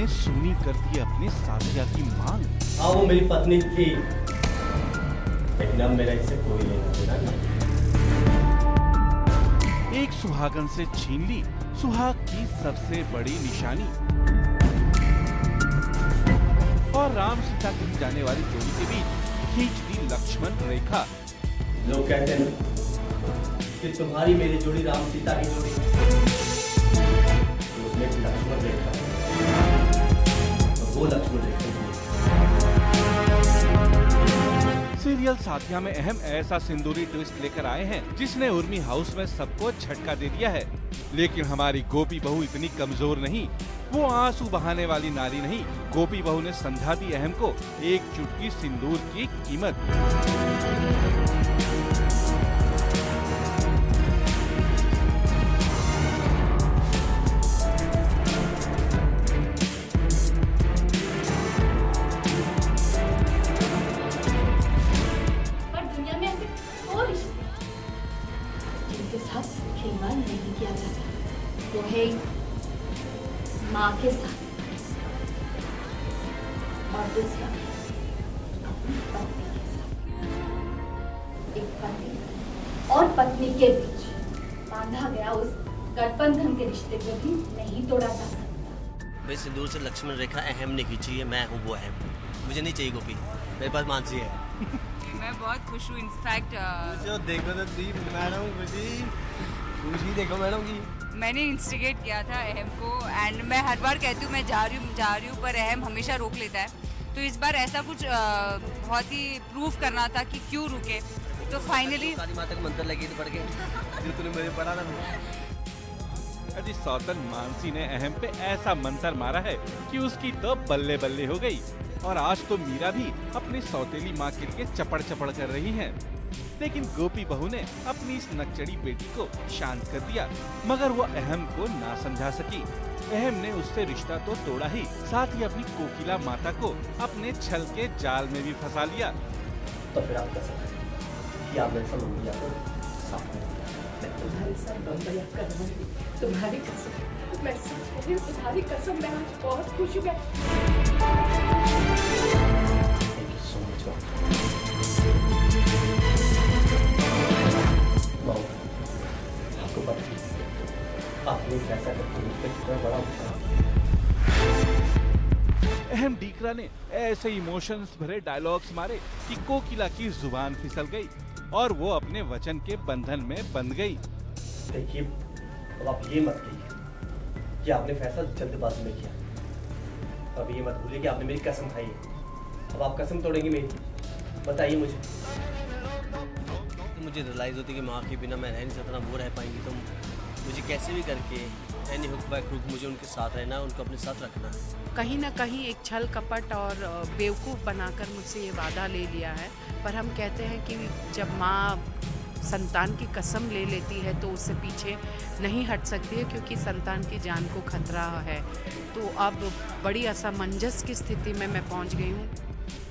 सुनी कर दी अपने साथिया की मांग। हाँ वो मेरी पत्नी थी, लेकिन अब मेरा इससे कोई लेना देना नहीं। एक सुहागन से छीन ली सुहाग की सबसे बड़ी निशानी। और राम सीता कही जाने वाली जोड़ी के बीच खींच दी लक्ष्मण रेखा। लोग कहते हैं कि तुम्हारी मेरी जोड़ी राम सीता की जोड़ी, तो उसमें भी लक्ष्मण रेखा, तो वो लक्ष्मण रेखा। सीरियल साथिया में अहम ऐसा सिंदूरी ट्विस्ट लेकर आए हैं जिसने उर्मी हाउस में सबको झटका दे दिया है। लेकिन हमारी गोपी बहू इतनी कमजोर नहीं, वो आंसू बहाने वाली नारी नहीं। गोपी बहू ने समझा दी अहम को एक चुटकी सिंदूर की कीमत। खिलवाड़ नहीं किया जाता, वो है माँ के साथ और दूसरा अपनी पत्नी के साथ। एक पति और पत्नी के बीच बांधा गया उस गठबंधन के रिश्ते को भी नहीं तोड़ा जा सकता। मेरे सिंदूर से लक्ष्मण रेखा अहम ने खींची है, मैं हूँ वो अहम। मुझे नहीं चाहिए गोपी, मेरे पास मानसी है। मैं बहुत खुश हूँ। इनफैक्ट जो देखो तो मैडम खुशी देखो मैडम की। मैंने इंस्टिगेट किया था अहम को एंड मैं हर बार कहती हूँ मैं जा रही हूँ पर अहम हमेशा रोक लेता है। तो इस बार ऐसा कुछ बहुत ही प्रूफ करना था कि क्यों रुके। तो फाइनली काली माता का मंत्र लगी तो पढ़ के जो तूने मुझे पढ़ा था। अजी सौतन मानसी ने अहम पे ऐसा मंत्र मारा है कि उसकी तो बल्ले बल्ले हो गई। और आज तो मीरा भी अपनी सौतेली माँ के लिए चपड़ चपड़ कर रही हैं। लेकिन गोपी बहू ने अपनी इस नकचड़ी बेटी को शांत कर दिया, मगर वो अहम को ना समझा सकी। अहम ने उससे रिश्ता तो तोड़ा ही, साथ ही अपनी कोकिला माता को अपने छल के जाल में भी फंसा लिया। तो फिर आप कैसे कि आप मेरे साथ बम्बैया को साफ कर दिया। मैं तुम्हारे साथ बम्बैया कर रही हूँ, तुम्हारी कसम, मैं सच कह रही हूँ, तुम्हारी कसम। मैं आज बहुत खुश हूँ। Thank you so much, Mom. आपको पता है आपने कैसा करके कितना बड़ा उठाया। अहम डीकरा ने ऐसे इमोशंस भरे डायलॉग्स मारे कि कोकिला की जुबान फिसल गई और वो अपने वचन के बंधन में बंध गई। देखिए अब आप ये मत कहिए कि आपने फैसला जल्दबाजी में किया। अब ये मत भूलिए कि आपने मेरी कसम खाई है। अब आप कसम तोड़ेंगे मेरी, बताइए मुझे। तो मुझे रियलाइज़ होती है कि माँ के बिना मैं रह नहीं सकता, वो रह पाएंगी। तो मुझे कैसे भी करके एनी हुक बाय क्रुक मुझे उनके साथ रहना, उनको अपने साथ रखना है। कहीं ना कहीं एक छल कपट और बेवकूफ़ बनाकर मुझसे ये वादा ले लिया है। पर हम कहते हैं कि जब माँ संतान की कसम ले लेती है तो उससे पीछे नहीं हट सकती है, क्योंकि संतान की जान को खतरा है। तो अब बड़ी असमंजस की स्थिति में मैं पहुंच गई हूँ।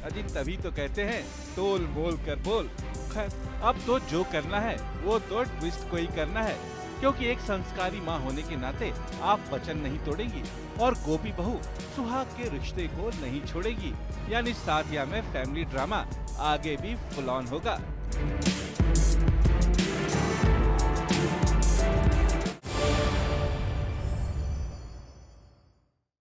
अजी तभी तो कहते हैं तोल मोल कर बोल। खैर अब तो जो करना है वो तो ट्विस्ट को ही करना है, क्योंकि एक संस्कारी माँ होने के नाते आप वचन नहीं तोड़ेंगी और गोपी बहू सुहाग के रिश्ते को नहीं छोड़ेगी। यानी साथिया में फैमिली ड्रामा आगे भी फुल ऑन होगा।